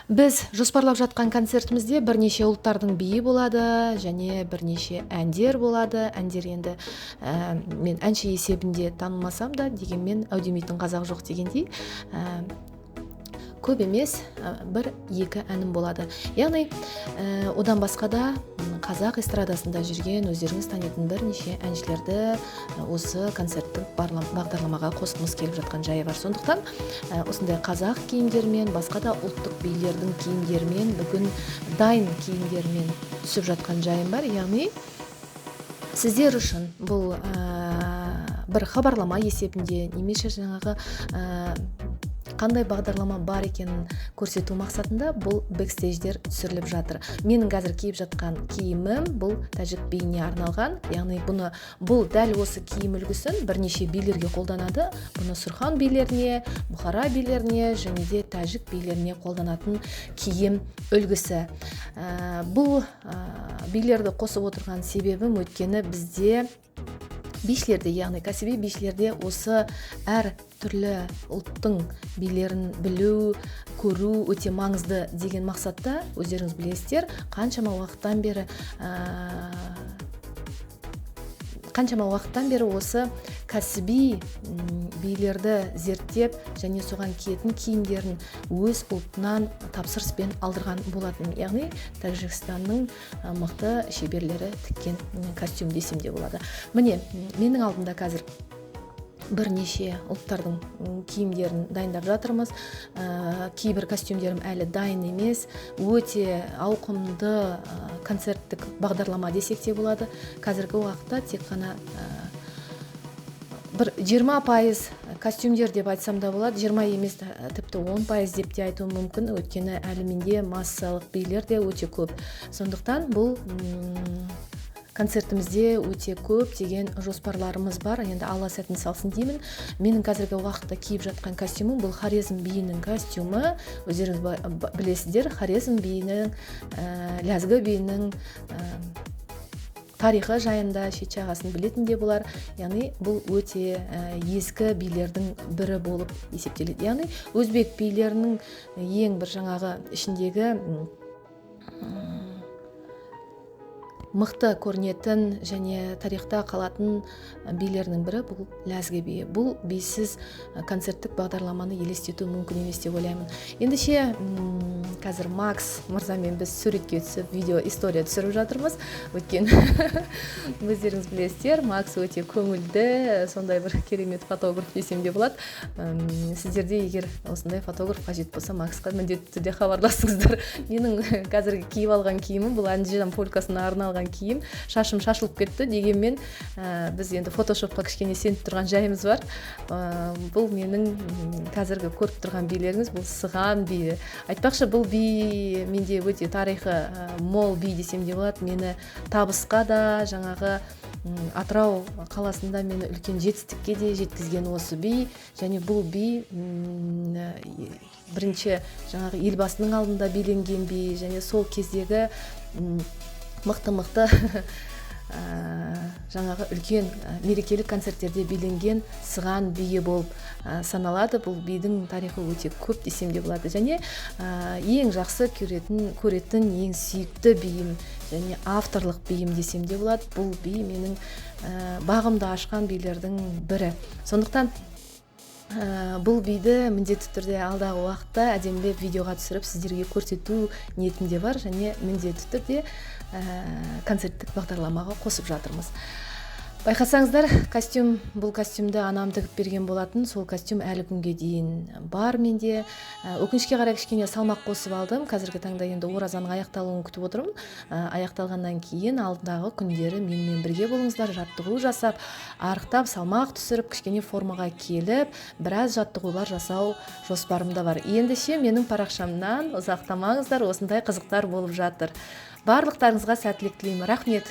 Біз жоспарлап жатқан концертімізде бірнеше ұлттардың биі болады және бірнеше әндер болады. Әндер енді мен әнші есебінде танылмасам да, дегенмен әудемейтін қазақ жоқ дегендей, көп емес, бір-екі әнім болады. Яғни одан басқа да қазақ эстрадасында жүрген өздеріңіз танитын бірнеше әншілерді осы концерттік бағдарламаға қосқымыз келіп жатқан жайы бар. Сондықтан осындай қазақ киімдермен, басқа да ұлттық билердің киімдермен, бүгін дайын киімдермен түсіп жатқан жайым бар. Яғни сіздер үшін бұл бір хабарлама есебінде, немесе жаңағы қандай бағдарлама бар екенін көрсету мақсатында бұл бэкстейдждер түсіріліп жатыр. Менің қазір киіп жатқан киімім бұл тәжік биіне арналған. Яғни бұл дәл осы киім үлгісін бірнеше билерге қолданады. Бұны Сұрхан билеріне, Бұхара билеріне және де тәжік билеріне қолданатын киім үлгісі. Бұл билерді қосып отырған себебім өйткені бізде бишілерде, яғни кәсіби бишілерде осы әр түрлі ұлттың билерін білу, көру өте маңызды деген мақсатта, өздеріңіз білесіздер, қаншама уақыттан бері осы кәсіби билерді зерттеп және соған киетін киімдерін өз ұлтынан тапсырыспен алдырған болатын. Яғни Тәжікстанның мықты шеберлері тіккен костюм десем де болады. Міне, менің алдымда қазір бірнеше ұлттардың киімдерін дайындап жатырмыз. Кейбір костюмдерім әлі дайын емес, өте ауқымды концерттік бағдарлама десек те болады. Қазіргі уақытта тек қана бір 20% костюмдер деп айтсам да болады, 20 емес, тіпті 10% деп те айтуым мүмкін, өйткені әлі менде массалық билер де өте көп. Сондықтан бұл концертімізде өте көп деген жоспарларымыз бар. Енді Алла сәтін салсын деймін. Менің қазіргі уақытта киіп жатқан костюмым бұл Хорезм биінің костюмы. Өздеріңіз білесіздер, Хорезм биінің, Лязгі биінің тарихы жайында шет жағасын білетін де болар. Яғни бұл өте ескі билердің бірі болып есептеледі. Яғни өзбек билерінің ең бір жаңағы ішіндегі мықты көрінетін және тарихта қалатын билердің бірі бұл Лязгі биі. Бұл бийсіз концерттік бағдарламаны елестету мүмкін емес деп ойлаймын. Ендеше қазір Макс мырзамен біз суретке түсіп, видео история түсіріп жатырмыз. Өйткені өздеріңіз білесіздер, Макс өте көңілді, сондай бір керемет фотограф десем де болады. Сіздерде егер осындай фотограф қажет болса, Максқа міндетті түрде хабарласыңыздар. Менің қазіргі киіп алған киімім бұл Андижан полкасына арналған киім. Шашым шашылып кетті, дегенмен біз енді фотошопқа кішкене сеніп тұрған жайымыз бар. Бұл менің қазіргі көріп тұрған билеріңіз, бұл Сыған биі. Айтпақшы, бұл би менде өте тарихы мол би десем де болады. Мені табысқа да, жаңағы Атырау қаласында мені үлкен жетістікке де жеткізген осы би. Және бұл би бірінші жаңағы елбасының алдында биленген би, және сол кездегі мықты жаңағы үлкен мерекелік концерттерде биленген Сыған биі болып саналады. Бұл бидің тарихы өте көп десем де болады. Және ең жақсы көретін, ең сүйікті биім және авторлық биім десем де болады. Бұл би менің бағымды ашқан билердің бірі. Сондықтан бұл биді міндетті түрде алдағы уақытта әдемілеп видеоға түсіріп сіздерге көрсету ниетімде бар, және міндетті түрде концерттік бағдарламаға қосып жатырмыз. Байқасаңыздар, бұл костюмді анам тігіп берген болатын. Сол костюм әлі күнге дейін бар менде. Өкінішке қарай кішкене салмақ қосып алдым. Қазіргі таңда енді оразаның аяқталуын күтіп отырмын. Аяқталғаннан кейін алдағы күндері менімен бірге болыңыздар, жаттығу жасап, арықтап, салмақ түсіріп, кішкене формаға келіп, біраз жаттығулар жасау жоспарымда бар. Ендеше менің парақшамнан ұзақтамаңыздар, осындай қызықтар болып жатыр. Барлықтарыңызға сәттілік тілеймін. Рахмет.